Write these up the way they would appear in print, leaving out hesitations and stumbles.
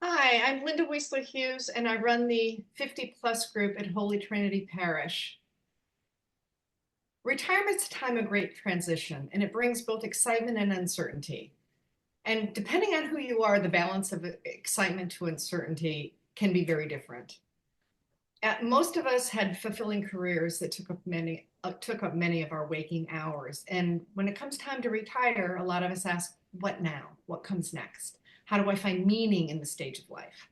Hi, I'm Linda Weisler Hughes, and I run the 50 plus group at Holy Trinity Parish. Retirement's a time of great transition, and it brings both excitement and uncertainty. And depending on who you are, the balance of excitement to uncertainty can be very different. Most of us had fulfilling careers that took up many of our waking hours. And when it comes time to retire, a lot of us ask, what now? What comes next? How do I find meaning in the stage of life?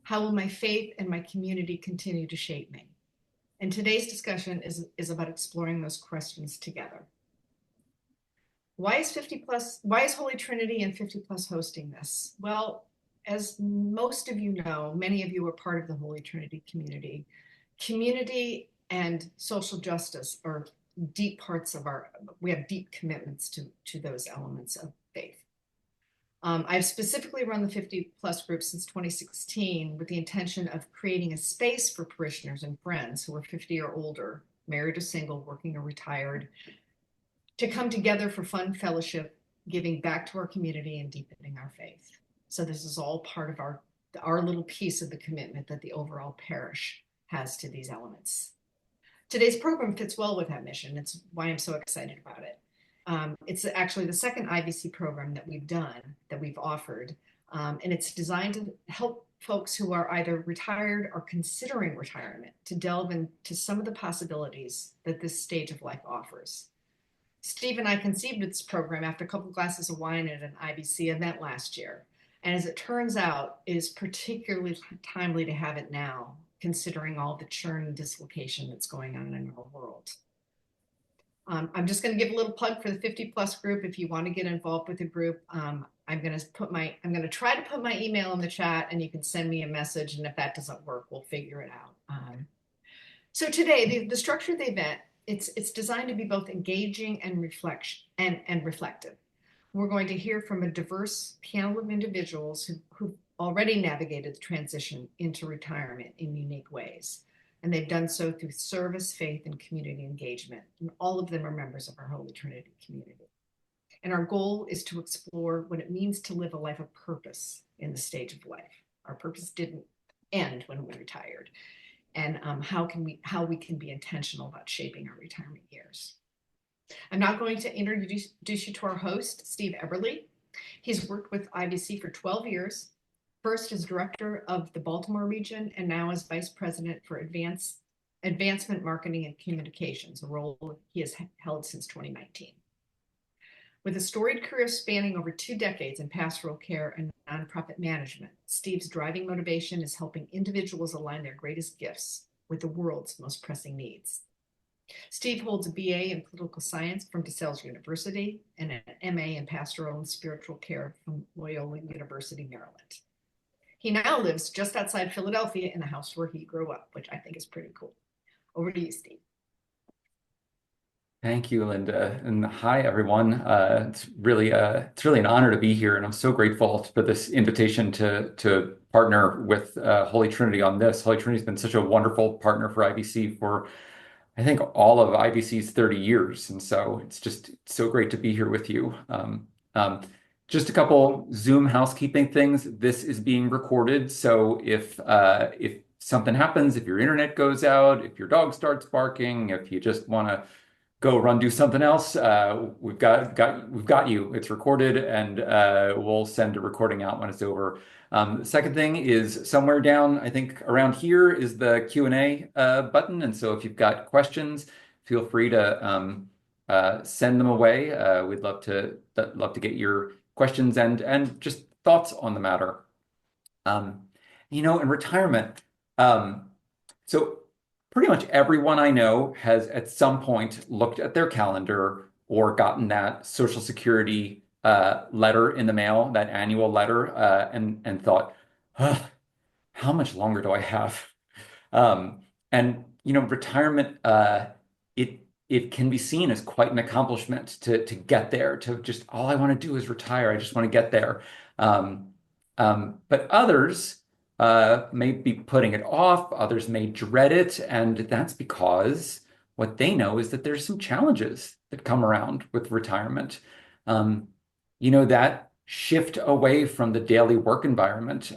How will my faith and my community continue to shape me? And today's discussion is about exploring those questions together. Why is Holy Trinity and 50 Plus hosting this? Well, as most of you know, many of you are part of the Holy Trinity community. Community and social justice are deep parts of we have deep commitments to those elements of faith. I've specifically run the 50 plus group since 2016 with the intention of creating a space for parishioners and friends who are 50 or older, married or single, working or retired, to come together for fun fellowship, giving back to our community and deepening our faith. So this is all part of our little piece of the commitment that the overall parish has to these elements. Today's program fits well with that mission. It's why I'm so excited about it. It's actually the second IBC program that we've offered, and it's designed to help folks who are either retired or considering retirement to delve into some of the possibilities that this stage of life offers. Steve and I conceived this program after a couple glasses of wine at an IBC event last year, and as it turns out, it is particularly timely to have it now, considering all the churn and dislocation that's going on in our world. I'm just going to give a little plug for the 50 plus group. If you want to get involved with the group, I'm going to try to put my email in the chat, and you can send me a message. And if that doesn't work, we'll figure it out. So today, the structure of the event, it's designed to be both engaging and reflective. We're going to hear from a diverse panel of individuals who've already navigated the transition into retirement in unique ways. And they've done so through service, faith, and community engagement. And all of them are members of our Holy Trinity community. And our goal is to explore what it means to live a life of purpose in the stage of life. Our purpose didn't end when we retired. And how we can be intentional about shaping our retirement years. I'm now going to introduce you to our host, Steve Eberly. He's worked with IBC for 12 years. First as director of the Baltimore region, and now as vice president for advancement marketing and communications, a role he has held since 2019. With a storied career spanning over 2 decades in pastoral care and nonprofit management, Steve's driving motivation is helping individuals align their greatest gifts with the world's most pressing needs. Steve holds a BA in political science from DeSales University and an MA in pastoral and spiritual care from Loyola University, Maryland. He now lives just outside Philadelphia in the house where he grew up, which I think is pretty cool. Over to you, Steve. Thank you, Linda, and hi, everyone. It's really an honor to be here, and I'm so grateful for this invitation to partner with Holy Trinity on this. Holy Trinity's been such a wonderful partner for IBC for, I think, all of IBC's 30 years, and so it's just so great to be here with you. Just a couple Zoom housekeeping things. This is being recorded, so if something happens, if your internet goes out, if your dog starts barking, if you just want to go do something else, we've got you. It's recorded, and we'll send a recording out when it's over. The second thing is somewhere down, I think around here, is the Q&A button, and so if you've got questions, feel free to send them away. We'd love to get your questions and just thoughts on the matter. In retirement, so pretty much everyone I know has at some point looked at their calendar or gotten that Social Security letter in the mail, that annual letter, and thought, how much longer do I have? Retirement, it can be seen as quite an accomplishment to get there, to just, all I want to do is retire. I just want to get there. But others may be putting it off, others may dread it, and that's because what they know is that there's some challenges that come around with retirement. That shift away from the daily work environment,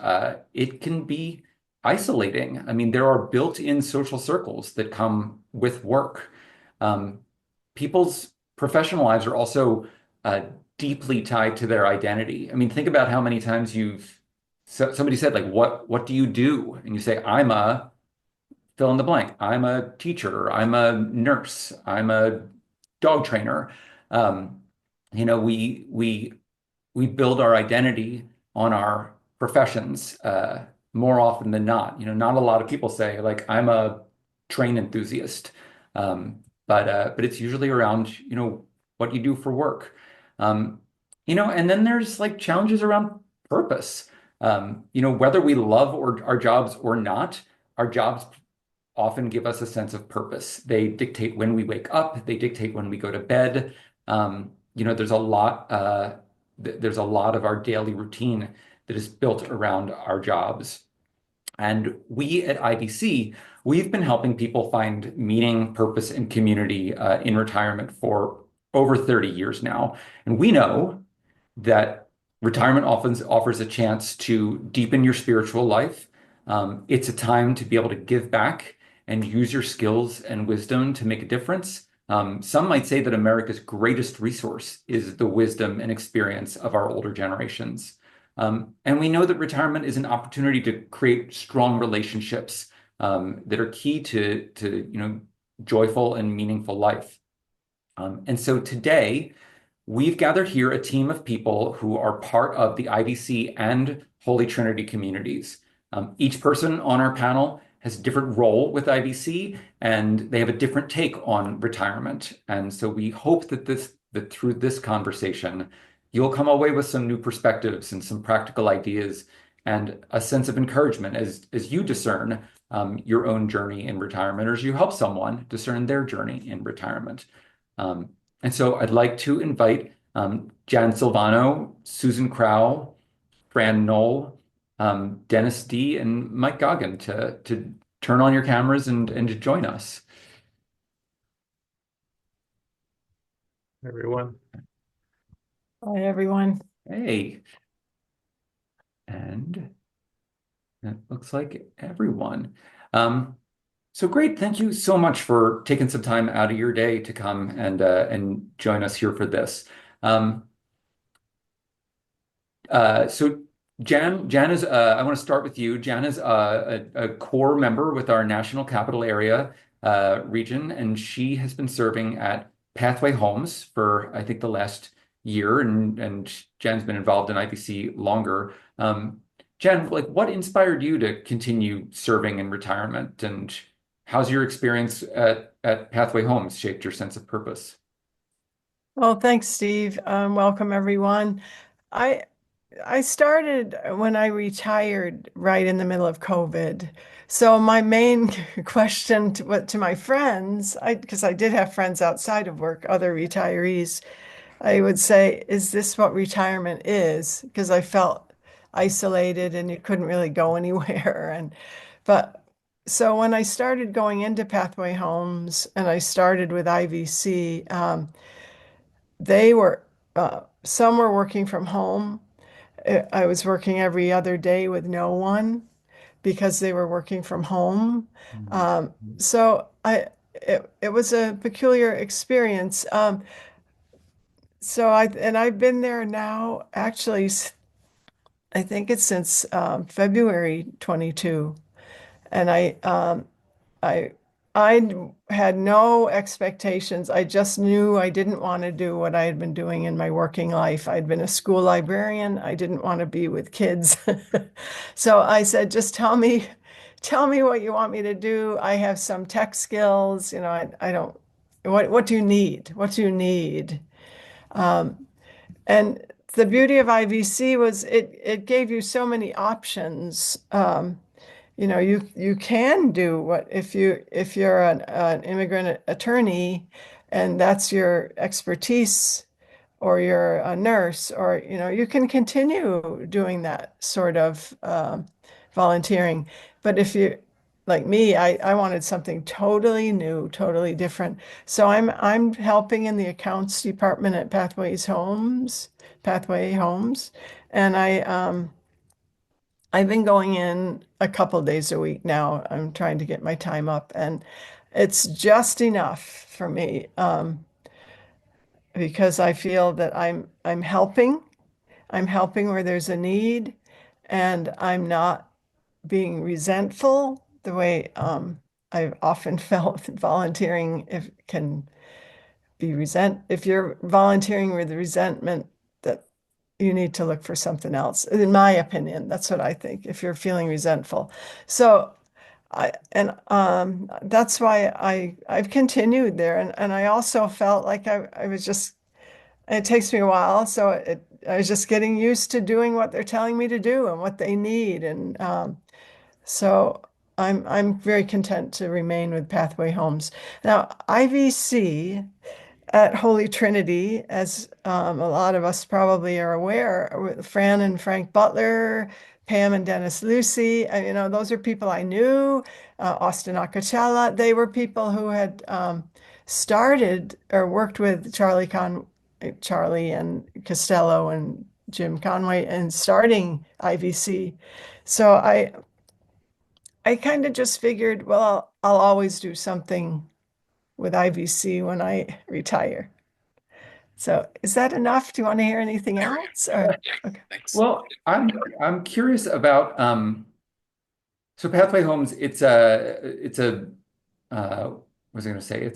it can be isolating. I mean, there are built-in social circles that come with work. Um, People's professional lives are also uh, deeply tied to their identity. I mean, think about how many times somebody said, like, what do you do? And you say, I'm a fill in the blank. I'm a teacher. I'm a nurse. I'm a dog trainer. Um, you know, we build our identity on our professions more often than not. You know, not a lot of people say like I'm a train enthusiast, but it's usually around what you do for work. Um, and then there's like challenges around purpose. Whether we love our jobs or not, our jobs often give us a sense of purpose. They dictate when we wake up, they dictate when we go to bed. There's a lot there's a lot of our daily routine that is built around our jobs. And we at IBC, we've been helping people find meaning, purpose, and community in retirement for over 30 years now. And we know that retirement often offers a chance to deepen your spiritual life. It's a time to be able to give back and use your skills and wisdom to make a difference. Some might say that America's greatest resource is the wisdom and experience of our older generations. And we know that retirement is an opportunity to create strong relationships that are key to joyful and meaningful life. And so today, we've gathered here a team of people who are part of the IBC and Holy Trinity communities. Each person on our panel has a different role with IBC, and they have a different take on retirement. And so we hope that through this conversation, you'll come away with some new perspectives and some practical ideas and a sense of encouragement as you discern your own journey in retirement, or as you help someone discern their journey in retirement. Um, and so I'd like to invite Jan Silvano, Susan Crow, Fran Knoll, Dennis D, and Mike Goggin to turn on your cameras and to join us. Everyone. Hi, everyone. Hey, and that looks like everyone. So great. Thank you so much for taking some time out of your day to come and join us here for this. Um, so Jan is, I want to start with you. Jan is a core member with our National Capital Area region, and she has been serving at Pathway Homes for, I think, the last year, and Jan's been involved in IBC longer. Jan, like, what inspired you to continue serving in retirement, and how's your experience at Pathway Homes shaped your sense of purpose? Well, thanks, Steve. Welcome, everyone. I I started when I retired right in the middle of COVID. So my main question to my friends, because I did have friends outside of work, other retirees, I would say, is this what retirement is? Because I felt isolated and you couldn't really go anywhere. But so when I started going into Pathway Homes and I started with IVC, they were some were working from home. I was working every other day with no one because they were working from home. So it was a peculiar experience. I've been there now actually I think it's since February 22. And I I had no expectations. I just knew I didn't want to do what I had been doing in my working life. I'd been a school librarian. I didn't want to be with kids. So I said, just tell me what you want me to do. I have some tech skills. I don't, what do you need? What do you need? And the beauty of IVC was it gave you so many options. You can do what if you're an immigrant attorney and that's your expertise, or you're a nurse, or you can continue doing that sort of volunteering. But like me, I wanted something totally new, totally different. So I'm helping in the accounts department at Pathway Homes, and I've been going in a couple days a week now. I'm trying to get my time up, and it's just enough for me because I feel that I'm helping. I'm helping where there's a need, and I'm not being resentful the way I've often felt volunteering if can be if you're volunteering with resentment, that you need to look for something else. In my opinion, that's what I think, if you're feeling resentful. So that's why I've continued there. And I also felt like I was just, it takes me a while, so I was just getting used to doing what they're telling me to do and what they need. And so I'm very content to remain with Pathway Homes. Now, IVC at Holy Trinity, as a lot of us probably are aware, with Fran and Frank Butler, Pam and Dennis Lucy, those are people I knew. Austin Acocella, they were people who had started or worked with Charlie and Costello and Jim Conway and starting IVC. So I kind of just figured, well, I'll always do something with IVC when I retire. So is that enough? Do you want to hear anything else? Or okay. Well, I'm curious about so Pathway Homes. It's a what was I going to say?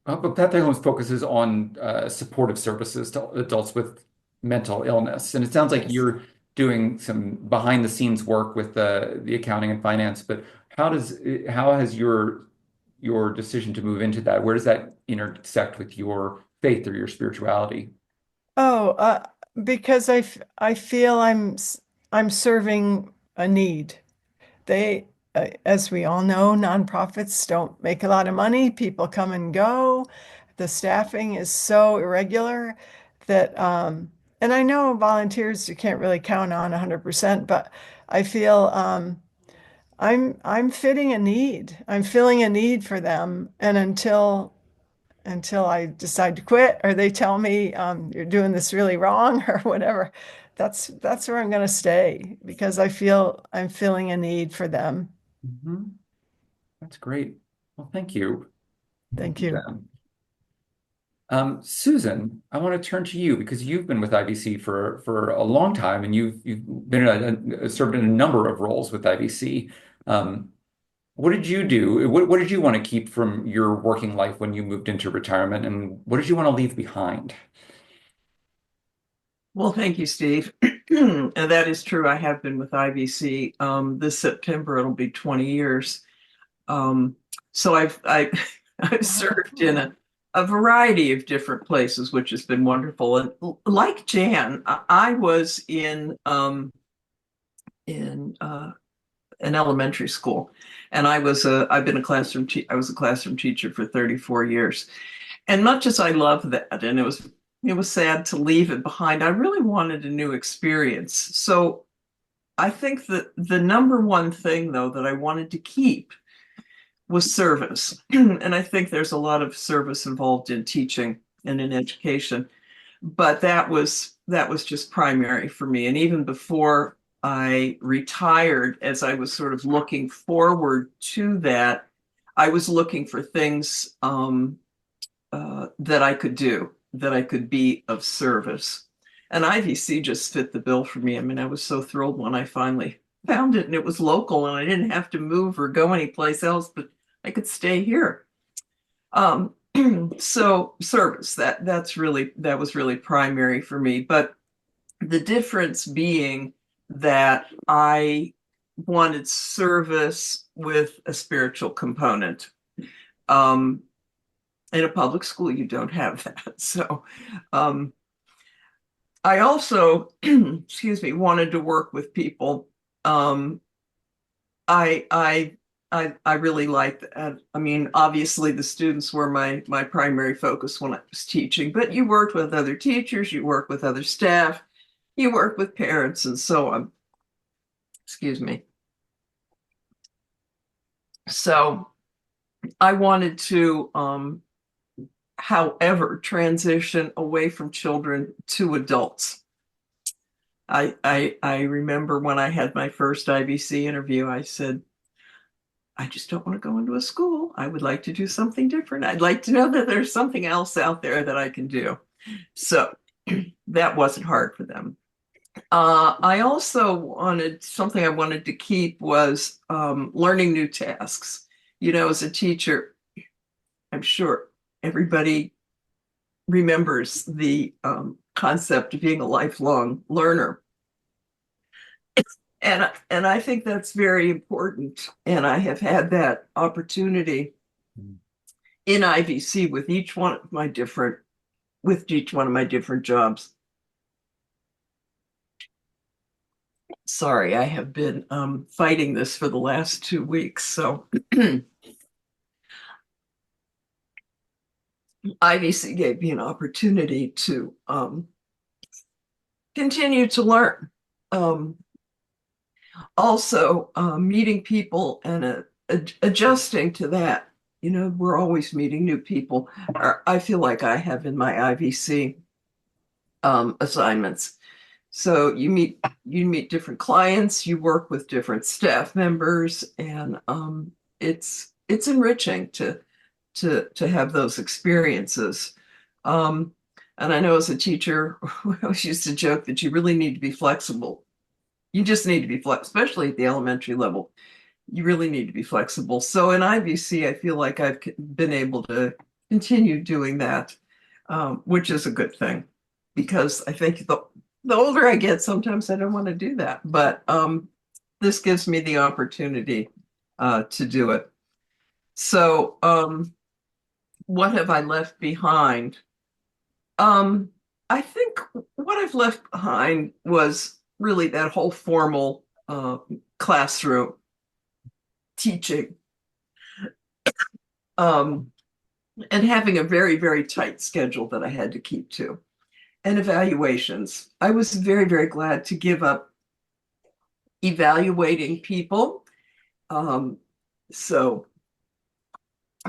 But Pathway Homes focuses on supportive services to adults with mental illness, and it sounds like Yes. you're doing some behind the scenes work with the accounting and finance. But how has your decision to move into that? Where does that intersect with your faith or your spirituality? Oh, because I feel I'm serving a need. They, as we all know, nonprofits don't make a lot of money. People come and go. The staffing is so irregular that, and I know volunteers you can't really count on 100%, but I feel I'm fitting a need. I'm filling a need for them, and until I decide to quit or they tell me you're doing this really wrong or whatever, that's where I'm going to stay because I feel I'm filling a need for them. Mhm. That's great. Well, thank you. Thank Thank you, you. Jen. Susan, I want to turn to you because you've been with IBC for a long time, and you've been served in a number of roles with IBC. Um, what did you do? What did you want to keep from your working life when you moved into retirement, and what did you want to leave behind? Well, thank you, Steve. And that is true. I have been with IVC. This September, it'll be 20 years. Um, so I've served in a variety of different places, which has been wonderful. And like Jan, I was in an elementary school, and I've been I was a classroom teacher for 34 years. And much as I love that, and it was sad to leave it behind, I really wanted a new experience. So I think that the number one thing, though, that I wanted to keep was service. And I think there's a lot of service involved in teaching and in education, but that was just primary for me. And even before I retired, as I was sort of looking forward to that, I was looking for things that I could do, that I could be of service. And IVC just fit the bill for me. I mean, I was so thrilled when I finally found it and it was local and I didn't have to move or go anyplace else, but I could stay here. Um, so service, that was really primary for me. But the difference being that I wanted service with a spiritual component. Um, in a public school, you don't have that. So um, I also, excuse me, wanted to work with people. Um, I I I really liked that. I mean, obviously the students were my primary focus when I was teaching, but you worked with other teachers, you worked with other staff, you worked with parents and so on. Excuse me. So I wanted to, however, transition away from children to adults. I remember when I had my first IVC interview, I said, I just don't want to go into a school. I would like to do something different. I'd like to know that there's something else out there that I can do. So that wasn't hard for them. I also wanted something I wanted to keep was learning new tasks. You know, as a teacher, I'm sure everybody remembers the concept of being a lifelong learner. And I think that's very important. And I have had that opportunity in IVC with each one of my different jobs. Sorry, I have been fighting this for the last 2 weeks. So IVC gave me an opportunity to continue to learn. Also, meeting people and adjusting to that. You know, we're always meeting new people. I feel like I have in my IVC assignments. So you meet different clients, you work with different staff members, and it's enriching to have those experiences. And I know as a teacher, we always used to joke that you really need to be flexible. You just need to be flexible, especially at the elementary level. You really need to be flexible. So in IVC, I feel like I've been able to continue doing that, which is a good thing, because I think the older I get, sometimes I don't want to do that. But this gives me the opportunity to do it. So what have I left behind? I think what I've left behind was really that whole formal classroom teaching, and having a very, very tight schedule that I had to keep to, and evaluations. I was very, very glad to give up evaluating people. So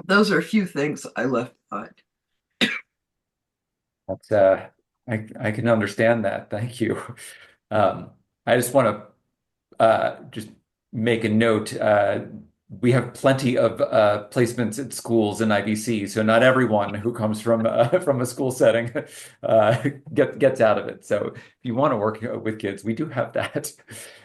those are a few things I left behind. That's I can understand that. Thank you. I just want to just make a note. We have plenty of placements at schools in IVC, so not everyone who comes from a school setting gets out of it. So if you want to work with kids, we do have that.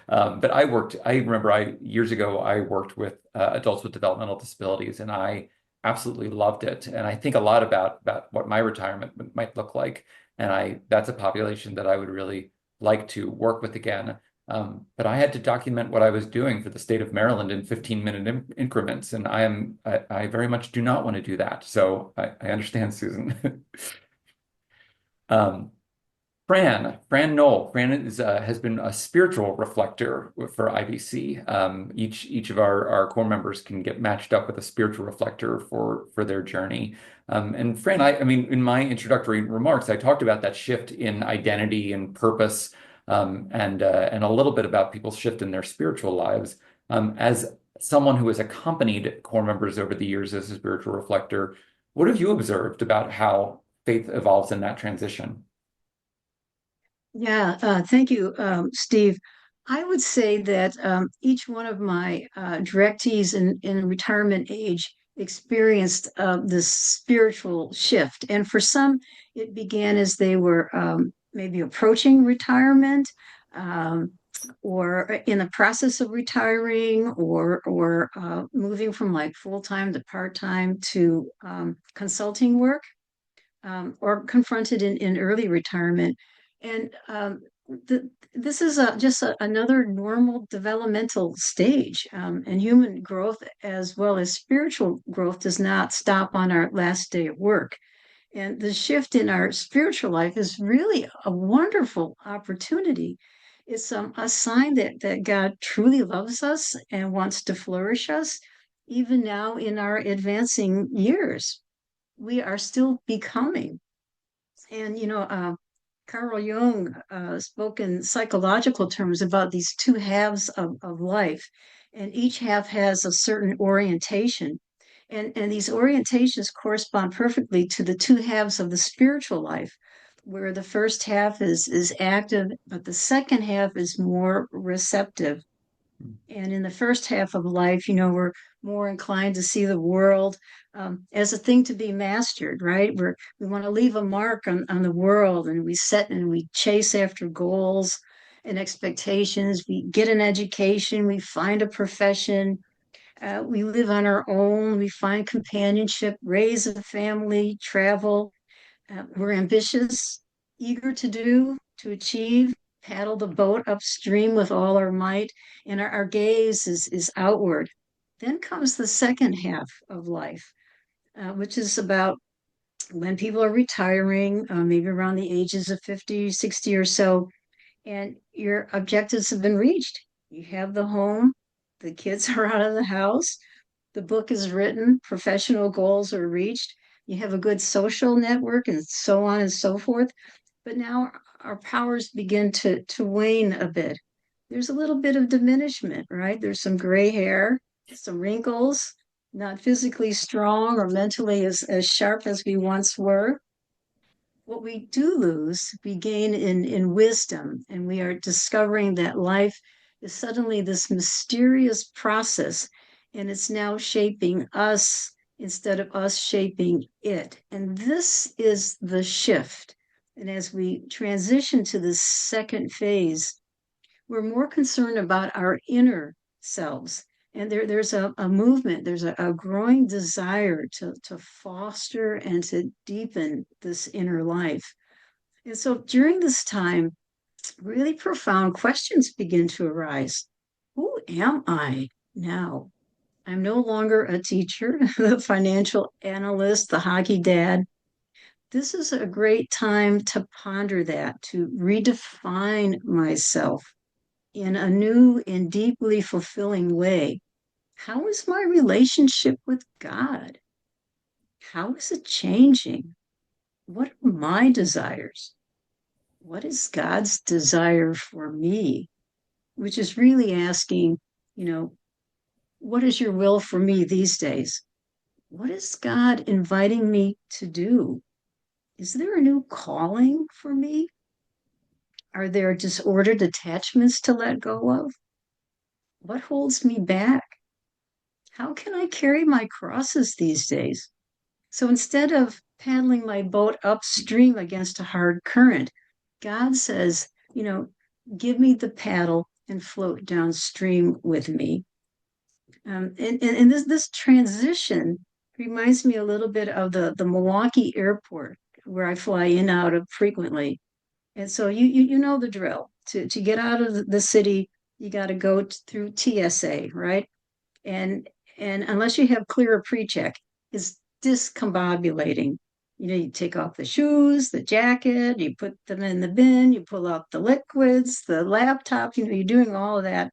But I remember years ago, I worked with adults with developmental disabilities, and I absolutely loved it. And I think a lot about what my retirement might look like. And that's a population that I would really like to work with again. But I had to document what I was doing for the state of Maryland in 15-minute increments, and I very much do not want to do that. So I understand, Susan. Fran Knoll. Fran has been a spiritual reflector for IVC. Each of our core members can get matched up with a spiritual reflector for their journey. And Fran, I mean, in my introductory remarks, I talked about that shift in identity and purpose, and a little bit about people's shift in their spiritual lives. As someone who has accompanied core members over the years as a spiritual reflector, what have you observed about how faith evolves in that transition? Yeah, thank you, Steve. I would say that each one of my directees in retirement age experienced this spiritual shift. And for some, it began as they were maybe approaching retirement, um, or in the process of retiring, or moving from like full-time to part-time to consulting work, or confronted in early retirement. And this is another normal developmental stage, and human growth as well as spiritual growth does not stop on our last day at work. And the shift in our spiritual life is really a wonderful opportunity. It's a sign that God truly loves us and wants to flourish us, even now in our advancing years. We are still becoming. And, Carl Jung spoke in psychological terms about these two halves of life. and each half has a certain orientation. And these orientations correspond perfectly to the two halves of the spiritual life, where the first half is active, but the second half is more receptive. And in the first half of life, we're more inclined to see the world as a thing to be mastered, right? We want to leave a mark on the world, and we set and we chase after goals and expectations. We get an education, we find a profession, we live on our own, we find companionship, raise a family, travel. We're ambitious, eager to achieve, paddle the boat upstream with all our might, and our gaze is outward. Then comes the second half of life, which is about when people are retiring, maybe around the ages of 50, 60 or so, and your objectives have been reached. You have the home, the kids are out of the house, the book is written, professional goals are reached, you have a good social network, and so on and so forth. But now our powers begin to wane a bit. There's a little bit of diminishment, right? There's some gray hair, some wrinkles, not physically strong or mentally as sharp as we once were. What we do lose, we gain in wisdom, and we are discovering that life is suddenly this mysterious process, and it's now shaping us instead of us shaping it. And this is the shift. And as we transition to this second phase, we're more concerned about our inner selves. And there's a movement, there's a growing desire to foster and to deepen this inner life. And so during this time, really profound questions begin to arise. Who am I now? I'm no longer a teacher, the financial analyst, the hockey dad. This is a great time to ponder that, to redefine myself in a new and deeply fulfilling way. How is my relationship with God? How is it changing? What are my desires? What is God's desire for me? Which is really asking, what is your will for me these days? What is God inviting me to do? Is there a new calling for me? Are there disordered attachments to let go of? What holds me back? How can I carry my crosses these days? So instead of paddling my boat upstream against a hard current, God says, give me the paddle and float downstream with me. And this transition reminds me a little bit of the Milwaukee airport, where I fly in and out of frequently. And so you know the drill. To get out of the city, you got to go through TSA, right? And unless you have clear pre-check, it's discombobulating. You take off the shoes, the jacket, you put them in the bin, you pull out the liquids, the laptop, you're doing all of that.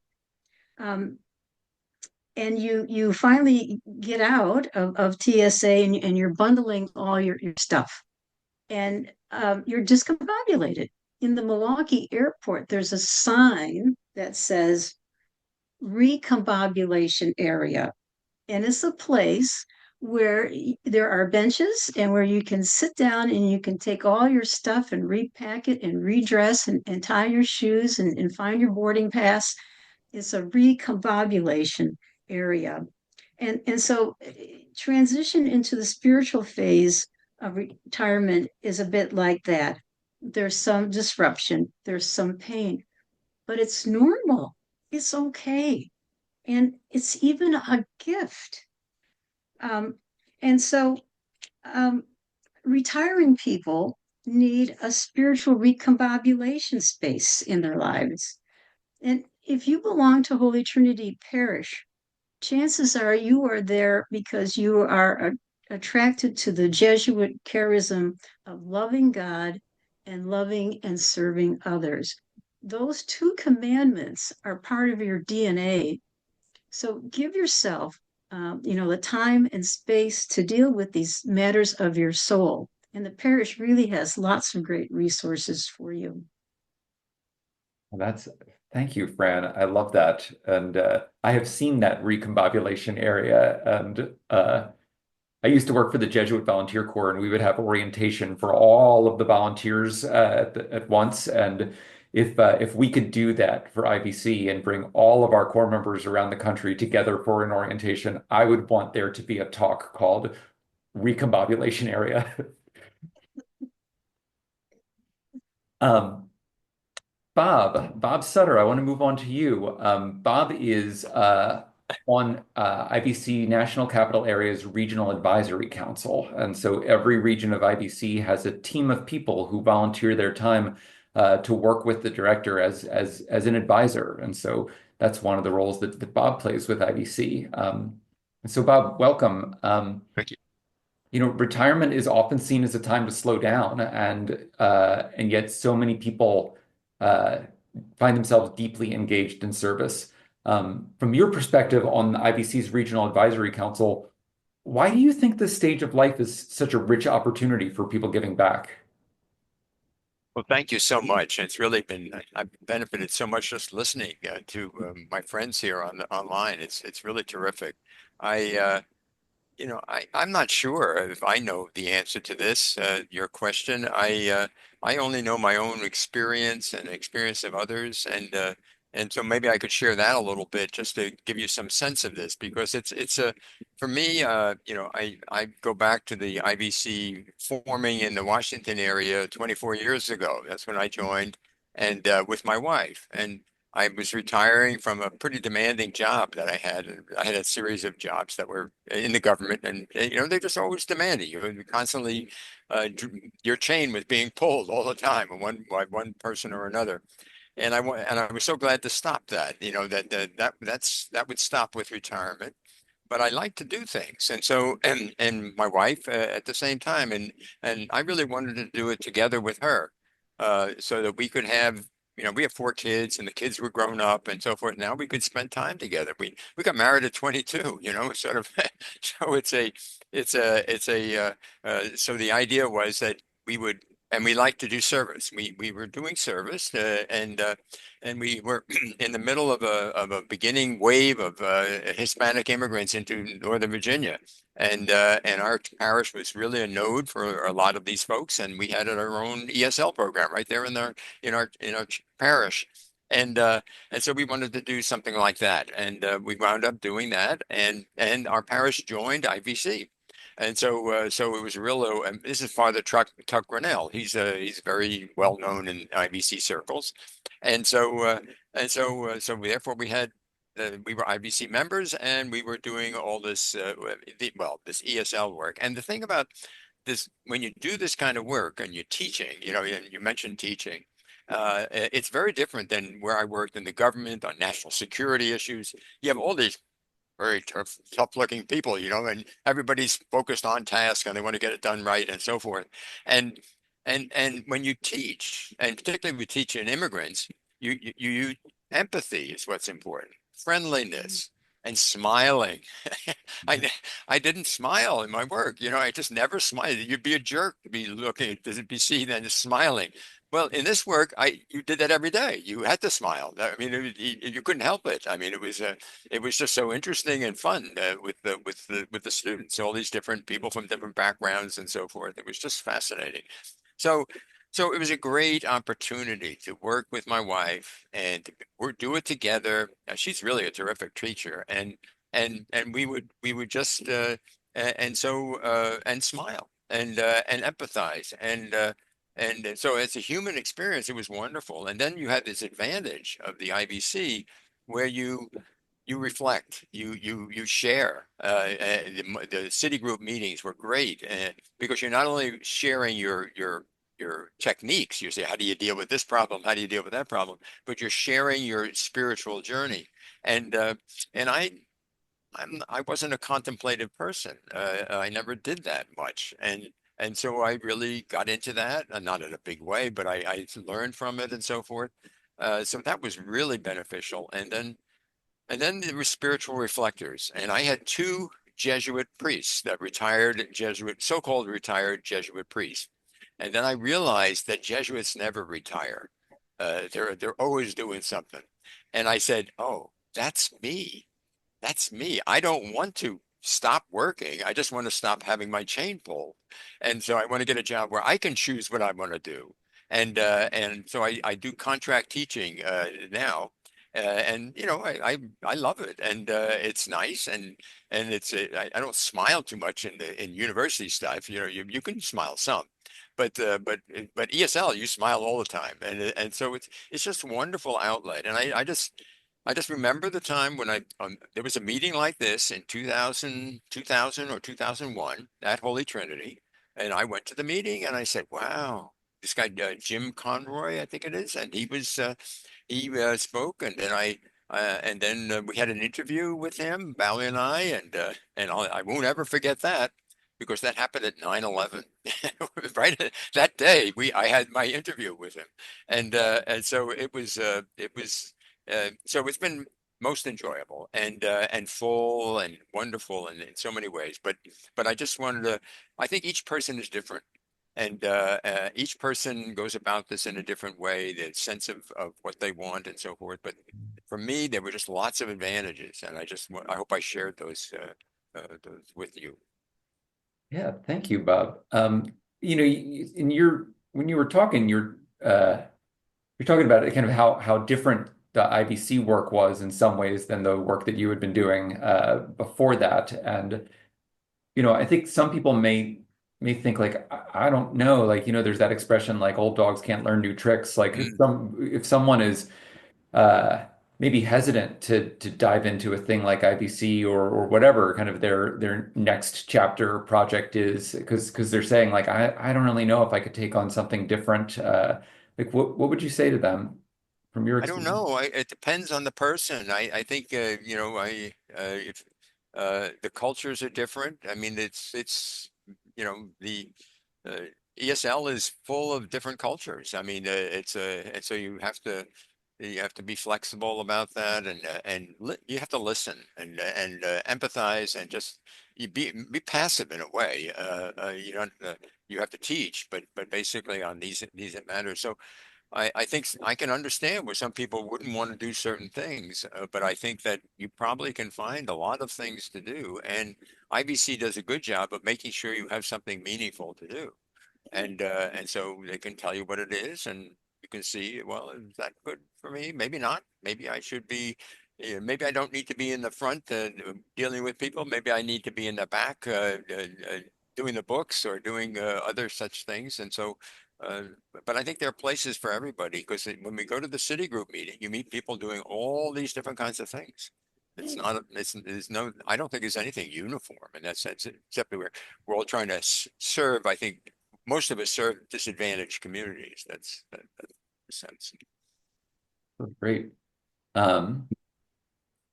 And you finally get out of TSA, and you're bundling all your stuff. And you're discombobulated. In the Milwaukee airport, there's a sign that says recombobulation area. And it's a place where there are benches and where you can sit down and you can take all your stuff and repack it and redress and tie your shoes and find your boarding pass. It's a recombobulation area. And so transition into the spiritual phase of retirement is a bit like that. There's some disruption, there's some pain, but it's normal. It's okay. And it's even a gift. And so retiring people need a spiritual recombobulation space in their lives. And if you belong to Holy Trinity Parish, chances are you are there because you are attracted to the Jesuit charism of loving God and loving and serving others. Those two commandments are part of your DNA. So give yourself, the time and space to deal with these matters of your soul. And the parish really has lots of great resources for you. Well, that's Thank you, Fran. I love that. And I have seen that recombobulation area. And I used to work for the Jesuit Volunteer Corps, and we would have orientation for all of the volunteers at once. And if we could do that for IVC and bring all of our Corps members around the country together for an orientation, I would want there to be a talk called Recombobulation Area. Um, Bob Sutter, I want to move on to you. Bob is on IBC National Capital Area's Regional Advisory Council. And so every region of IBC has a team of people who volunteer their time to work with the director as an advisor. And so that's one of the roles that Bob plays with IBC. And so Bob, welcome. Thank you. You know, retirement is often seen as a time to slow down, and yet so many people uh, find themselves deeply engaged in service. From your perspective on the IBC's Regional Advisory Council, why do you think this stage of life is such a rich opportunity for people giving back? Well, thank you so much. It's really been, I've benefited so much just listening to my friends here on online. It's really terrific. I I'm not sure if I know the answer to this, your question. I only know my own experience and experience of others, and so maybe I could share that a little bit just to give you some sense of this, because it's a for me, I go back to the IBC forming in the Washington area 24 years ago. That's when I joined, and with my wife, and I was retiring from a pretty demanding job that I had. I had a series of jobs that were in the government, and they're just always demanding. You're constantly, your chain was being pulled all the time, by one person or another. And I was so glad to stop that. That would stop with retirement. But I like to do things, and so and my wife at the same time, and I really wanted to do it together with her, so that we could have. We have 4 kids, and the kids were grown up and so forth. Now we could spend time together. We got married at 22, sort of. So so the idea was that we would, and we like to do service. We were doing service, and we were in the middle of a beginning wave of Hispanic immigrants into Northern Virginia, and our parish was really a node for a lot of these folks, and we had our own ESL program right there in our parish. And so we wanted to do something like that, and we wound up doing that, and our parish joined IVC, and so it was real. And this is Father Tuck Grinnell. He's very well known in IVC circles, and so therefore we were IBC members, and we were doing all this this ESL work. And the thing about this, when you do this kind of work and you're teaching, and you mentioned teaching, it's very different than where I worked in the government on national security issues. You have all these very tough looking people, and everybody's focused on task and they want to get it done right and so forth. And and when you teach, and particularly we teach in immigrants, you empathy is what's important, friendliness and smiling. I I didn't smile in my work, I just never smiled. You'd be a jerk to be looking to be seen and smiling. Well, in this work, you did that every day. You had to smile. I mean, you couldn't help it. I mean, it was just so interesting and fun with the students, all these different people from different backgrounds and so forth. It was just fascinating. So so it was a great opportunity to work with my wife and do it together. She's really a terrific teacher, and we would just and smile and empathize and so as a human experience, it was wonderful. And then you had this advantage of the IBC where you reflect, you share. The city group meetings were great because you're not only sharing your techniques. You say, how do you deal with this problem? How do you deal with that problem? But you're sharing your spiritual journey. And I wasn't a contemplative person. I never did that much, and so I really got into that, not in a big way, but I learned from it and so forth. So that was really beneficial. And then there were spiritual reflectors, and I had 2 Jesuit priests that so-called retired Jesuit priests. And then I realized that Jesuits never retire. They're always doing something. And I said, oh, that's me. That's me. I don't want to stop working. I just want to stop having my chain pulled. And so I want to get a job where I can choose what I want to do. And so I do contract teaching now. And you know I love it and it's nice and it's I don't smile too much in university stuff, you know, you can smile some, but ESL you smile all the time, and so it's just a wonderful outlet. And I just remember the time when there was a meeting like this in 2000 or 2001 at Holy Trinity, and I went to the meeting and I said, "Wow, this guy Jim Conroy, I think it is," and he spoke, and then we had an interview with him, Bally and I won't ever forget that because that happened at 9/11. Right that day, I had my interview with him, and so so it's been most enjoyable and full and wonderful in so many ways. But I just wanted to. I think each person is different, and each person goes about this in a different way. The sense of what they want and so forth. But for me, there were just lots of advantages, and I hope I shared those with you. Yeah, thank you, Bob. You know, in your when you were talking, you're talking about kind of how different the IBC work was in some ways than the work that you had been doing before that. And you know, I think some people may think like I don't know, like you know, there's that expression like old dogs can't learn new tricks. Like Mm. if someone is uh, maybe hesitant to dive into a thing like IBC or whatever kind of their next chapter project is, because they're saying like I don't really know if I could take on something different. Like what would you say to them from your I don't experience? know. It depends on the person. I think you know if the cultures are different. I mean, it's you know the uh, ESL is full of different cultures. I mean, and so you have to be flexible about that, and li you have to listen and empathize and just you be passive in a way. You don't you have to teach, but basically on these matters. So. I think I can understand where some people wouldn't want to do certain things, but I think that you probably can find a lot of things to do. And IBC does a good job of making sure you have something meaningful to do. And so they can tell you what it is, and you can see, well, is that good for me? Maybe not. Maybe I should be, maybe I don't need to be in the front dealing with people. Maybe I need to be in the back doing the books or doing other such things. And so, uh, but I think there are places for everybody because when we go to the city group meeting, you meet people doing all these different kinds of things. It's not, there's no, I don't think there's anything uniform in that sense, except that we're all trying to serve, I think, most of us serve disadvantaged communities. That's the sense. Great. Um,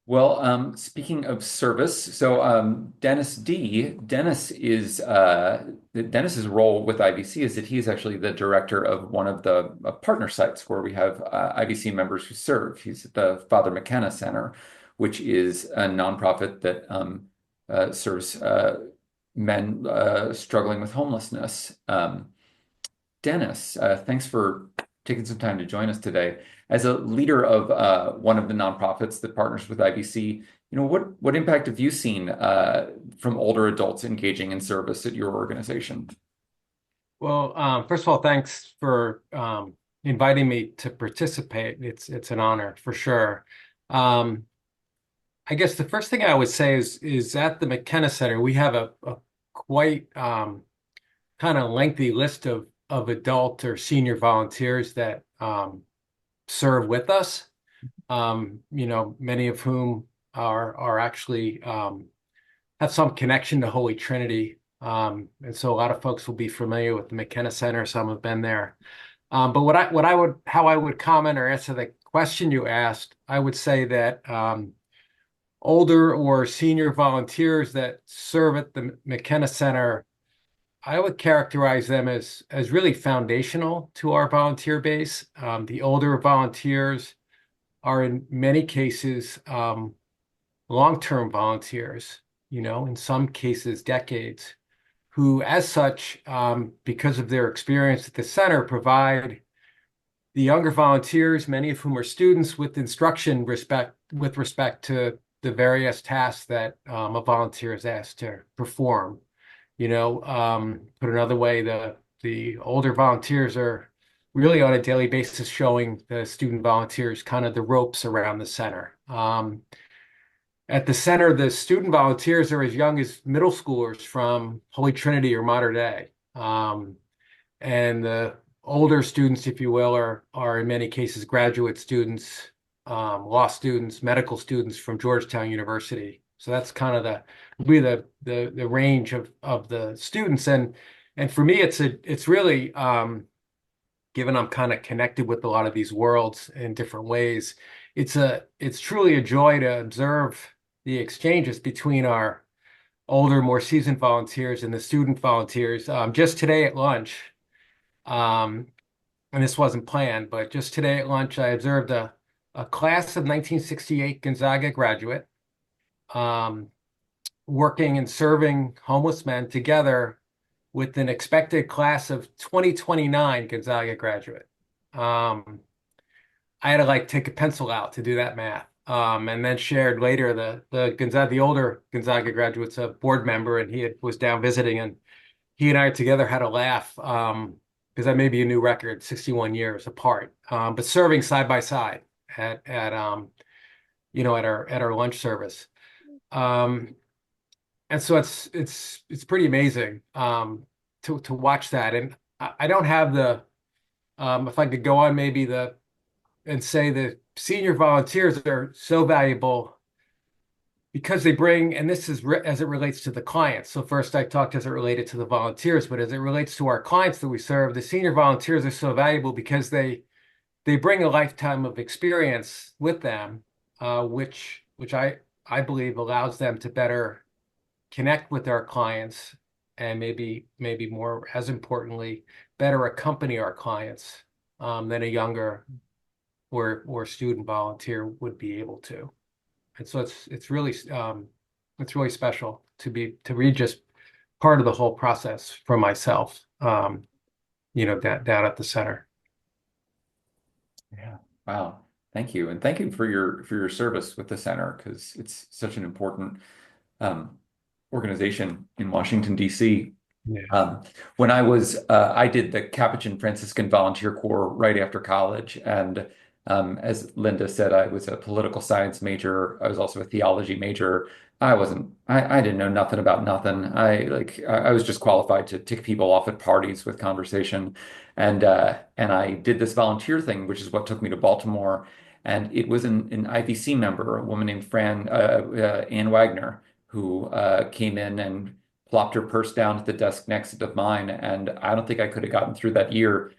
Well, speaking of service, so Dennis's role with IBC is that he is actually the director of one of the partner sites where we have IBC members who serve. He's at the Father McKenna Center, which is a nonprofit that serves men struggling with homelessness. Dennis, thanks for taking some time to join us today. As a leader of one of the nonprofits that partners with IBC, you know, what impact have you seen from older adults engaging in service at your organization? Well, first of all, thanks for inviting me to participate. It's an honor for sure. Um, I guess the first thing I would say is at the McKenna Center, we have a quite kind of lengthy list of adult or senior volunteers that serve with us. You know, many of whom are actually have some connection to Holy Trinity. And so a lot of folks will be familiar with the McKenna Center. Some have been there. But how I would comment or answer the question you asked, I would say that older or senior volunteers that serve at the McKenna Center, I would characterize them as really foundational to our volunteer base. The older volunteers are in many cases long-term volunteers, you know, in some cases decades, who as such, because of their experience at the center, provide the younger volunteers, many of whom are students, with instruction with respect to the various tasks that a volunteer is asked to perform. Put another way, the older volunteers are really on a daily basis showing the student volunteers kind of the ropes around the center. At the center, the student volunteers are as young as middle schoolers from Holy Trinity or Mater Dei. And the older students, if you will, are in many cases graduate students, law students, medical students from Georgetown University. So that's kind of the range of the students. And for me, it's really given I'm kind of connected with a lot of these worlds in different ways, it's truly a joy to observe the exchanges between our older, more seasoned volunteers and the student volunteers. Just today at lunch, and this wasn't planned, but just today at lunch, I observed a class of 1968 Gonzaga graduate working and serving homeless men together with an expected class of 2029 Gonzaga graduate. I had to like take a pencil out to do that math. And then shared later the older Gonzaga graduate's a board member, and was down visiting, and he and I together had a laugh because that may be a new record, 61 years apart, but serving side by side at our lunch service. And so it's pretty amazing to watch that. And I don't have if I could go on maybe and say the senior volunteers are so valuable because they bring, and this is as it relates to the clients. So first I talked as it related to the volunteers, but as it relates to our clients that we serve, the senior volunteers are so valuable because they bring a lifetime of experience with them, which I believe allows them to better connect with our clients and maybe more, as importantly, better accompany our clients than a younger or student volunteer would be able to. And so it's really special to be just part of the whole process for myself, down at the center. Yeah. Wow. Thank you. And thank you for your service with the center, because it's such an important organization in Washington, D.C. Yeah. When I did the Capuchin Franciscan Volunteer Corps right after college. And as Linda said, I was a political science major. I was also a theology major. I didn't know nothing about nothing. I was just qualified to tick people off at parties with conversation. And I did this volunteer thing, which is what took me to Baltimore. And it was an IVC member, a woman named Ann Wagner, who came in and plopped her purse down at the desk next to mine. And I don't think I could have gotten through that year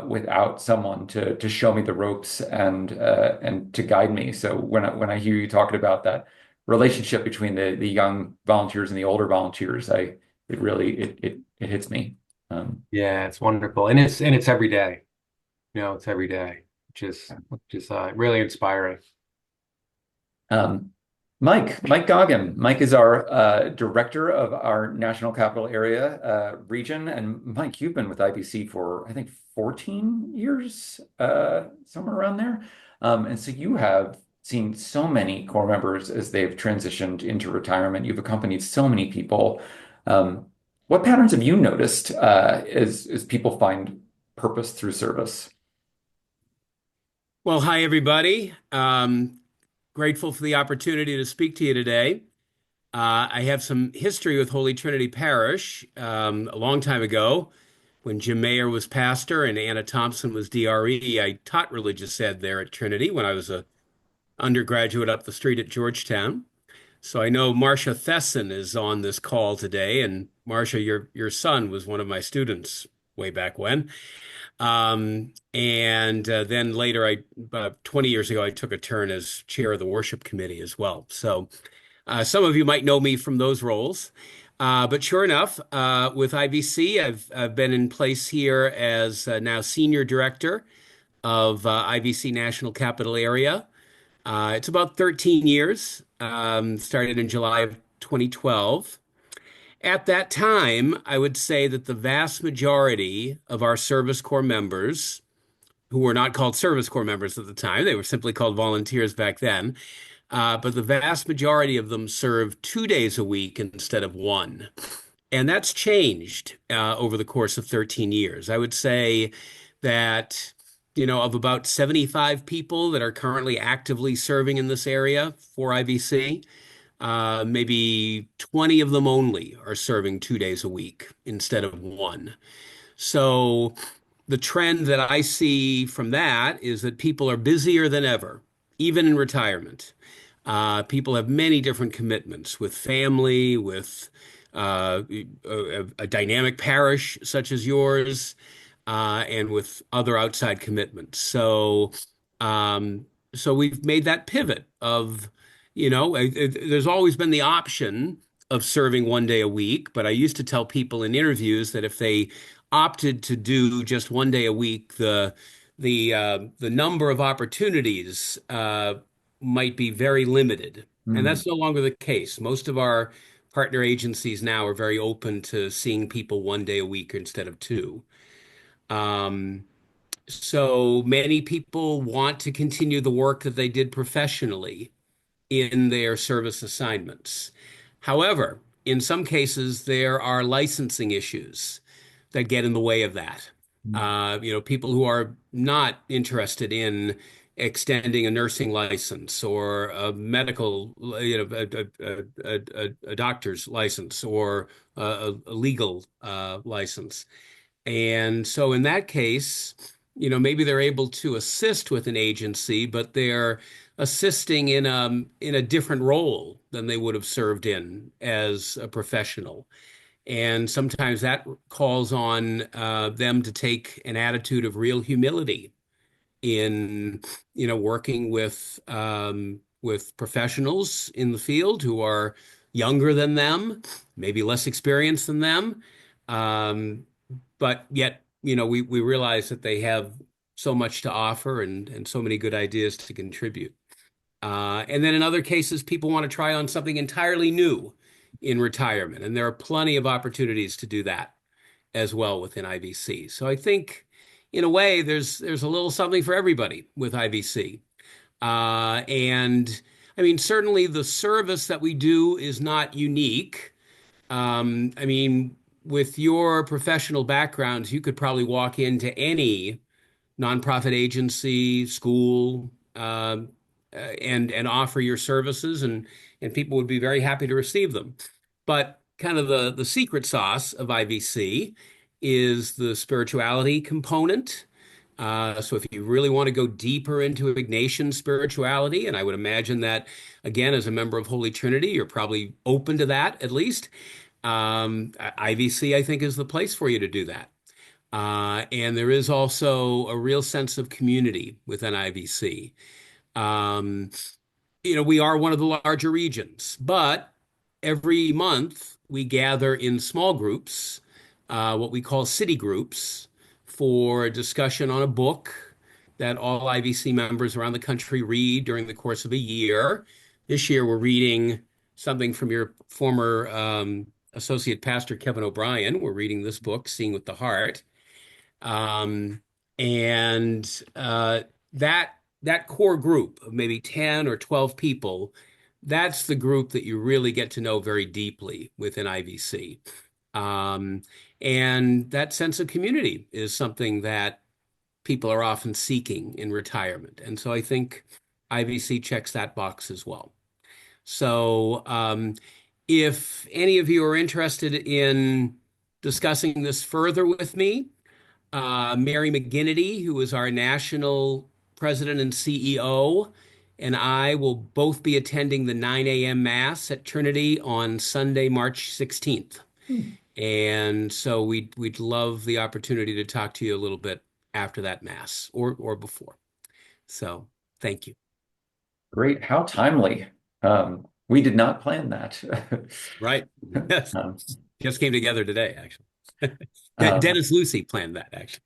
without someone to show me the ropes and to guide me. So when I hear you talking about that relationship between the young volunteers and the older volunteers, it hits me. Yeah, it's wonderful, and it's every day. It's every day, which is really inspiring. Mike Goggin. Mike is our director of our National Capital Area region. And Mike, you've been with IBC for, I think, 14 years, somewhere around there. And so you have seen so many core members as they've transitioned into retirement. You've accompanied so many people. What patterns have you noticed as people find purpose through service? Well, hi, everybody. Grateful for the opportunity to speak to you today. I have some history with Holy Trinity Parish. A long time ago, when Jim Mayer was pastor and Anna Thompson was DRE, I taught religious ed there at Trinity when I was an undergraduate up the street at Georgetown. So I know Marcia Thesson is on this call today, and Marcia, your son was one of my students way back when. And then later, about 20 years ago, I took a turn as chair of the worship committee as well. So some of you might know me from those roles. But sure enough, with IVC, I've been in place here as now senior director of IVC National Capital Area. It's about 13 years, started in July of 2012. At that time, I would say that the vast majority of our service corps members who were not called Service Corps members at the time. They were simply called volunteers back then. But the vast majority of them serve 2 days a week instead of one. And that's changed over the course of 13 years. I would say that, of about 75 people that are currently actively serving in this area for IVC, maybe 20 of them only are serving 2 days a week instead of one. So the trend that I see from that is that people are busier than ever, even in retirement. People have many different commitments with family, with a dynamic parish such as yours, and with other outside commitments. Um, so we've made that pivot of, there's always been the option of serving 1 day a week, but I used to tell people in interviews that if they opted to do just 1 day a week, the number of opportunities might be very limited. And that's no longer the case. Most of our partner agencies now are very open to seeing people 1 day a week instead of two. Um, so many people want to continue the work that they did professionally in their service assignments. However, in some cases, there are licensing issues that get in the way of that. People who are not interested in extending a nursing license or a medical, a doctor's license or a legal license. And so in that case, maybe they're able to assist with an agency, but they're assisting in a different role than they would have served in as a professional. And sometimes that calls on them to take an attitude of real humility in, working with professionals in the field who are younger than them, maybe less experienced than them. But yet, we realize that they have so much to offer and so many good ideas to contribute. And then in other cases, people want to try on something entirely new in retirement. And there are plenty of opportunities to do that as well within IVC. So I think in a way, there's a little something for everybody with IVC. And I mean, certainly the service that we do is not unique. I mean, with your professional backgrounds, you could probably walk into any nonprofit agency, school, and offer your services, and people would be very happy to receive them. But kind of the secret sauce of IVC is the spirituality component. So if you really want to go deeper into Ignatian spirituality, and I would imagine that, again, as a member of Holy Trinity, you're probably open to that at least. IVC, I think, is the place for you to do that. And there is also a real sense of community within IVC. We are one of the larger regions, but every month we gather in small groups, what we call city groups, for a discussion on a book that all IVC members around the country read during the course of a year. This year we're reading something from your former Associate Pastor Kevin O'Brien. We're reading this book, Seeing with the Heart. And that core group of maybe 10 or 12 people, that's the group that you really get to know very deeply within IVC. And that sense of community is something that people are often seeking in retirement. And so I think IVC checks that box as well. So if any of you are interested in discussing this further with me, Mary McGinnity, who is our national president and CEO, and I will both be attending the 9 a.m. Mass at Trinity on Sunday, March 16th. And so we'd love the opportunity to talk to you a little bit after that Mass or before. So thank you. Great. How timely. We did not plan that. Right. Yes. Just came together today, actually. Dennis Lucy planned that, actually.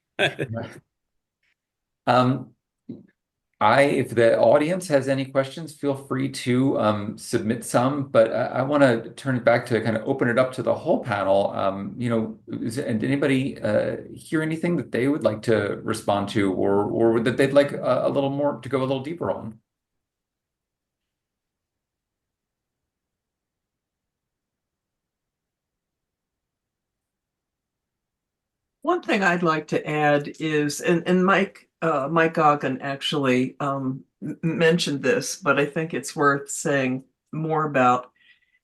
If the audience has any questions, feel free to submit some, but I want to turn it back to kind of open it up to the whole panel. And did anybody hear anything that they would like to respond to, or that they'd like a little more to go a little deeper on? One thing I'd like to add is, and Mike Goggin actually mentioned this, but I think it's worth saying more about,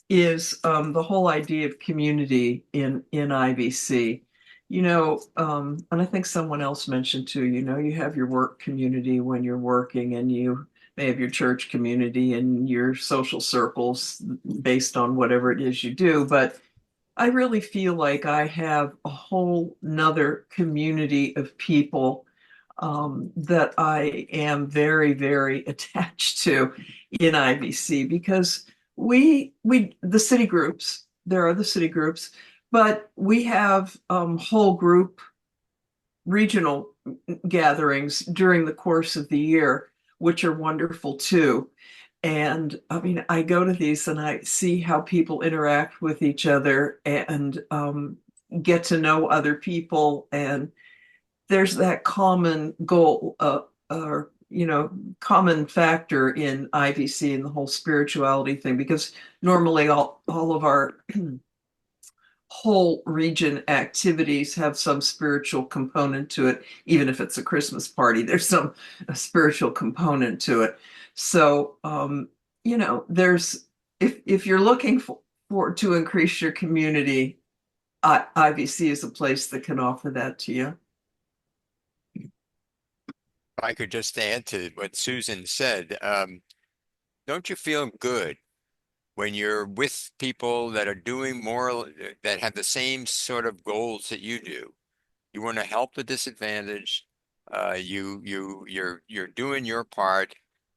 is the whole idea of community in IVC. And I think someone else mentioned too, you have your work community when you're working, and you may have your church community and your social circles based on whatever it is you do. But I really feel like I have a whole nother community of people that I am very, very attached to in IVC, because the city groups, there are the city groups, but we have whole group regional gatherings during the course of the year, which are wonderful too. And I mean, I go to these and I see how people interact with each other, and get to know other people. And there's that common goal, or, common factor in IVC and the whole spirituality thing, because normally all of our whole region activities have some spiritual component to it. Even if it's a Christmas party, there's some a spiritual component to it. So there's, if you're looking for to increase your community, IVC is a place that can offer that to you. If I could just add to what Susan said, don't you feel good when you're with people that are doing more, that have the same sort of goals that you do? You want to help the disadvantaged. You're doing your part,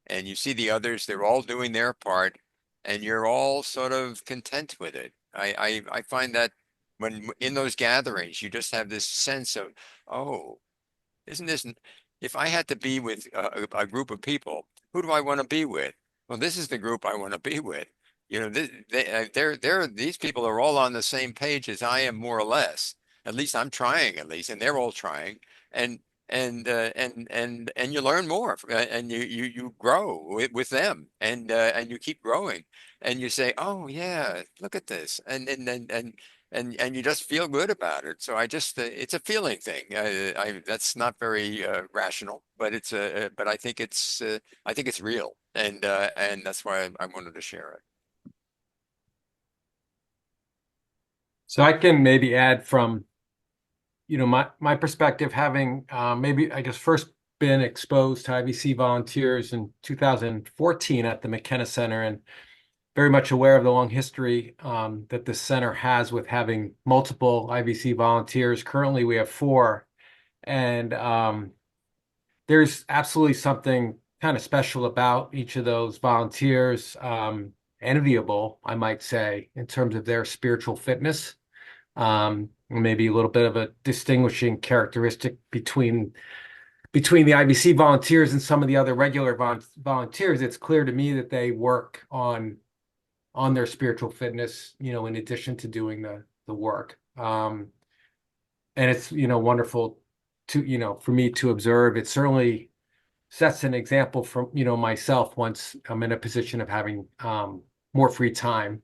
and you see the others, they're all doing their part, and you're all sort of content with it. I find that when in those gatherings, you just have this sense of, oh, isn't this, if I had to be with a group of people, who do I want to be with? Well, this is the group I want to be with. These people are all on the same page as I am, more or less. At least I'm trying, at least, and they're all trying. And and you learn more, and you grow with them, and you keep growing, and you say, oh yeah, look at this, and you just feel good about it. So it's a feeling thing. That's not very rational, but but I think it's real, and that's why I wanted to share it. So I can maybe add from, my perspective, having maybe, I guess, first been exposed to IVC volunteers in 2014 at the McKenna Center, and very much aware of the long history that this center has with having multiple IVC volunteers. Currently, we have 4, and there's absolutely something kind of special about each of those volunteers, enviable, I might say, in terms of their spiritual fitness. Maybe a little bit of a distinguishing characteristic between the IVC volunteers and some of the other regular volunteers. It's clear to me that they work on their spiritual fitness, in addition to doing the work. And it's, wonderful to, for me to observe. It certainly sets an example for, myself once I'm in a position of having more free time.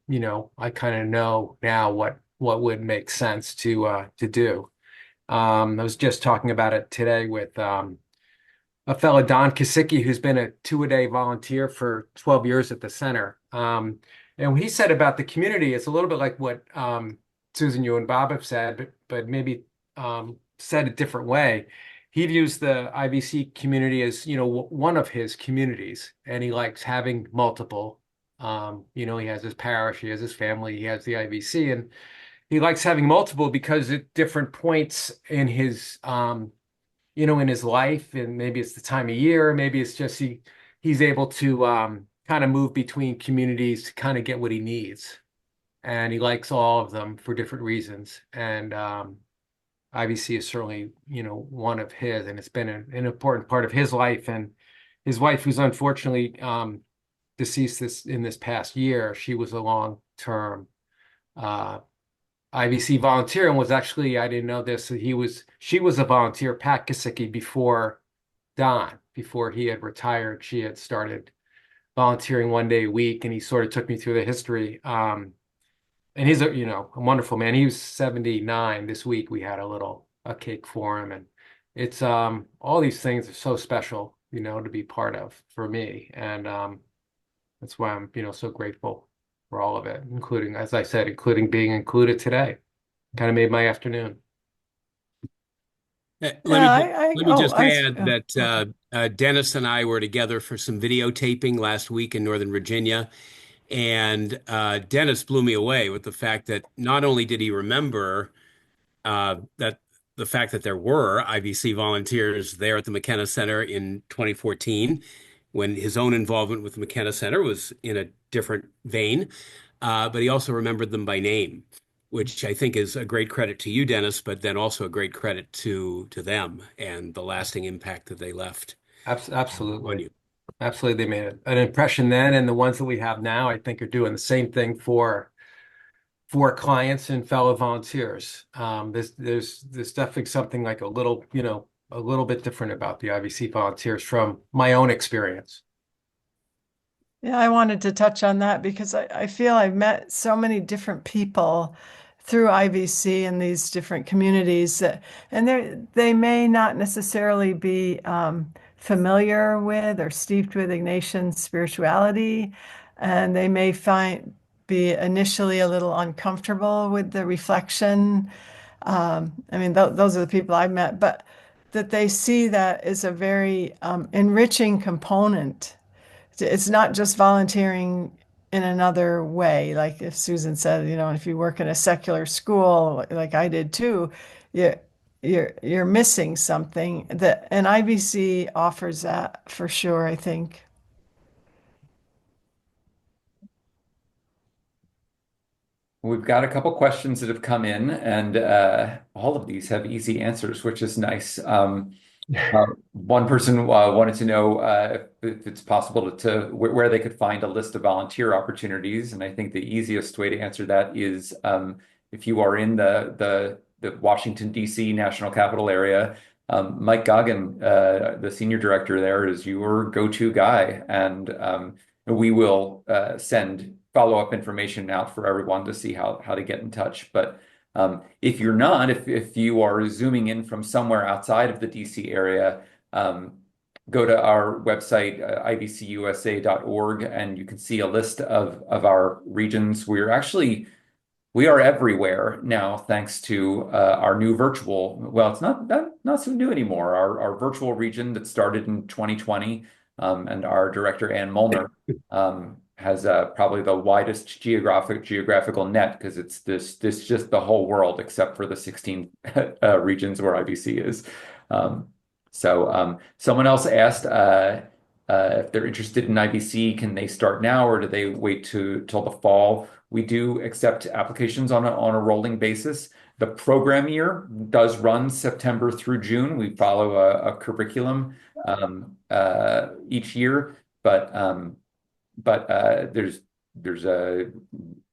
I kind of know now what would make sense to do. I was just talking about it today with a fellow, Don Kasicki, who's been a 2-a-day volunteer for 12 years at the center. And what he said about the community is a little bit like what Susan, you and Bob have said, but maybe said a different way. He views the IVC community as, one of his communities, and he likes having multiple. He has his parish, he has his family, he has the IVC, and he likes having multiple because at different points in his in his life, and maybe it's the time of year, maybe it's just he's able to kind of move between communities to kind of get what he needs. And he likes all of them for different reasons. And IVC is certainly, one of his, and it's been an important part of his life. And his wife, who's unfortunately deceased in this past year, she was a long-term IVC volunteer and was actually, I didn't know this, she was a volunteer, Pat Kasicki, before Don, before he had retired. She had started volunteering 1 day a week, and he sort of took me through the history. And he's a wonderful man. He was 79 this week. We had a cake for him, and it's all these things are so special, to be part of for me. And that's why I'm, so grateful for all of it, including, as I said, including being included today. Kind of made my afternoon. Let Yeah, me just add okay. that Dennis and I were together for some videotaping last week in Northern Virginia, and Dennis blew me away with the fact that not only did he remember that the fact that there were IVC volunteers there at the McKenna Center in 2014, when his own involvement with the McKenna Center was in a different vein, but he also remembered them by name, which I think is a great credit to you, Dennis, but then also a great credit to them and the lasting impact that they left on Absolutely. you. Absolutely. They made an impression then, and the ones that we have now, I think, are doing the same thing for clients and fellow volunteers. There's definitely something like a little bit different about the IVC volunteers from my own experience. Yeah, I wanted to touch on that because I feel I've met so many different people through IVC in these different communities and they may not necessarily be familiar with or steeped with Ignatian spirituality, and they may be initially a little uncomfortable with the reflection. I mean, those are the people I've met, but that they see that as a very enriching component. It's not just volunteering in another way. Like if Susan said, if you work in a secular school, like I did too, you, you're missing something that, and IBC offers that for sure, I think. We've got a couple questions that have come in, and all of these have easy answers, which is nice. One person wanted to know if it's possible where they could find a list of volunteer opportunities, and I think the easiest way to answer that is if you are in the Washington D.C. National Capital area, Mike Goggin, the senior director there, is your go-to guy, and we will send follow-up information out for everyone to see how to get in touch. But if you're not, if you are zooming in from somewhere outside of the DC area, go to our website, ivcusa.org, and you can see a list of our regions. We are everywhere now, thanks to our new virtual. Well, it's not so new anymore. Our virtual region that started in 2020, and our director Ann Molnar has probably the widest geographical net because it's this just the whole world except for the 16 regions where IBC is. Someone else asked if they're interested in IBC, can they start now or do they wait till the fall? We do accept applications on a rolling basis. The program year does run September through June. We follow a curriculum each year, but there's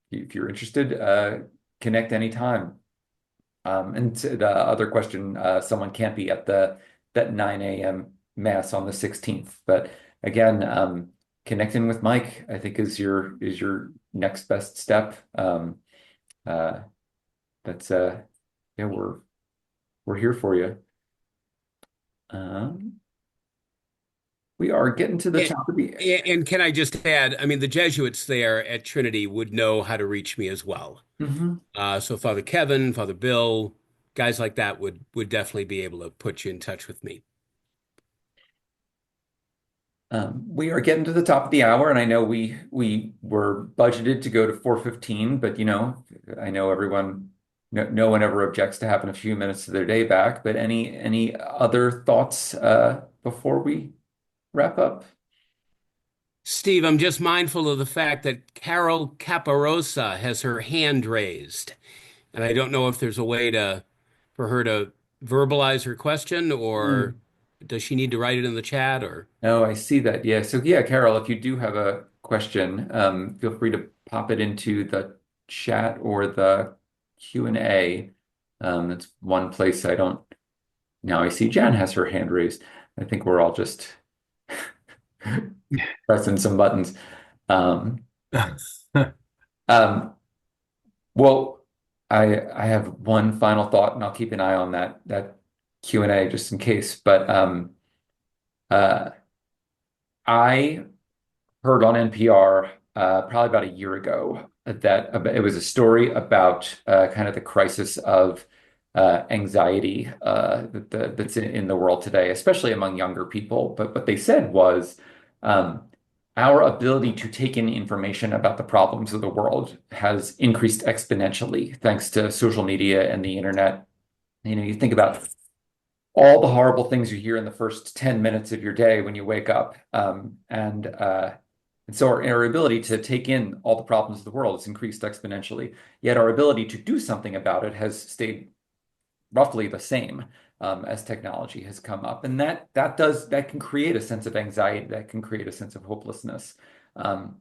if you're interested, connect anytime. And the other question, someone can't be at that 9 a.m. mass on the 16th, but again, connecting with Mike, I think is your next best step. That's yeah, we're here for you. We are getting to the top of the. And can I just add, I mean, the Jesuits there at Trinity would know how to reach me as well. So Father Kevin, Father Bill, guys like that would definitely be able to put you in touch with me. We are getting to the top of the hour, and I know we were budgeted to go to 4:15, but I know everyone, no one ever objects to having a few minutes of their day back. But any other thoughts before we wrap up? Steve, I'm just mindful of the fact that Carol Caparosa has her hand raised, and I don't know if there's a way for her to verbalize her question or does she need to write it in the chat or? Oh, I see that. Yeah. So yeah, Carol, if you do have a question, feel free to pop it into the chat or the Q&A. That's one place I don't. Now I see Jan has her hand raised. I think we're all just pressing some buttons. Um, um, well, I have one final thought, and I'll keep an eye on that Q&A just in case. But uh, I heard on NPR probably about a year ago that it was a story about kind of the crisis of anxiety that's in the world today, especially among younger people. But what they said was um, our ability to take in information about the problems of the world has increased exponentially thanks to social media and the internet. You think about all the horrible things you hear in the first 10 minutes of your day when you wake up. And so our ability to take in all the problems of the world has increased exponentially. Yet our ability to do something about it has stayed roughly the same as technology has come up. And that can create a sense of anxiety, that can create a sense of hopelessness. Um,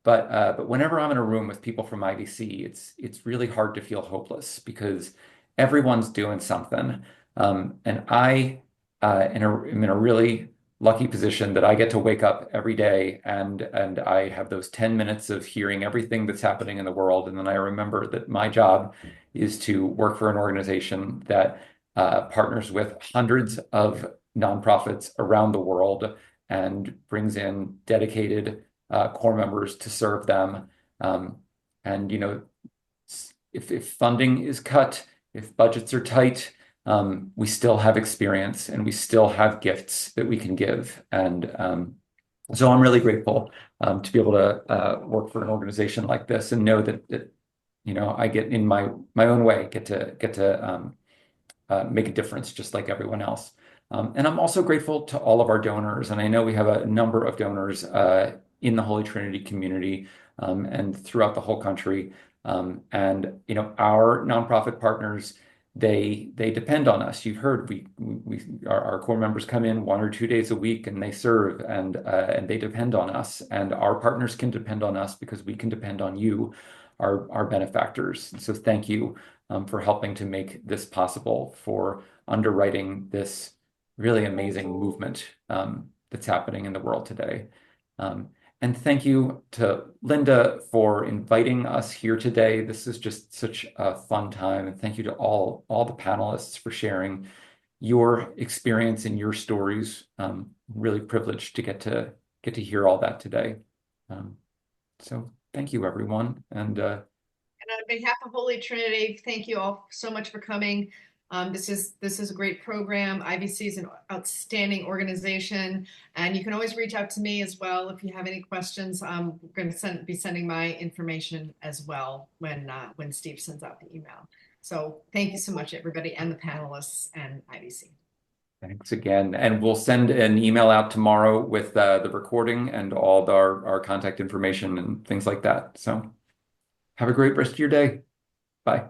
but whenever I'm in a room with people from IVC, it's really hard to feel hopeless because everyone's doing something. And am in a really lucky position that I get to wake up every day and I have those 10 minutes of hearing everything that's happening in the world. And then I remember that my job is to work for an organization that partners with hundreds of nonprofits around the world and brings in dedicated core members to serve them. Um, and if funding is cut, if budgets are tight, we still have experience and we still have gifts that we can give. And so I'm really grateful to be able to work for an organization like this and know that I get in my own way get to make a difference just like everyone else. And I'm also grateful to all of our donors. And I know we have a number of donors in the Holy Trinity community and throughout the whole country. And our nonprofit partners, they depend on us. You've heard our core members come in 1 or 2 days a week and they serve and they depend on us. And our partners can depend on us because we can depend on you, our benefactors. So thank you for helping to make this possible, for underwriting this really amazing movement that's happening in the world today. And thank you to Linda for inviting us here today. This is just such a fun time. And thank you to all the panelists for sharing your experience and your stories. Really privileged to get to hear all that today. So thank you, everyone. And on behalf of Holy Trinity, thank you all so much for coming. This is a great program. IVC is an outstanding organization, and you can always reach out to me as well if you have any questions. We're going to be sending my information as well when Steve sends out the email. So thank you so much, everybody, and the panelists and IVC. Thanks again. And we'll send an email out tomorrow with the recording and all our contact information and things like that. So have a great rest of your day. Bye.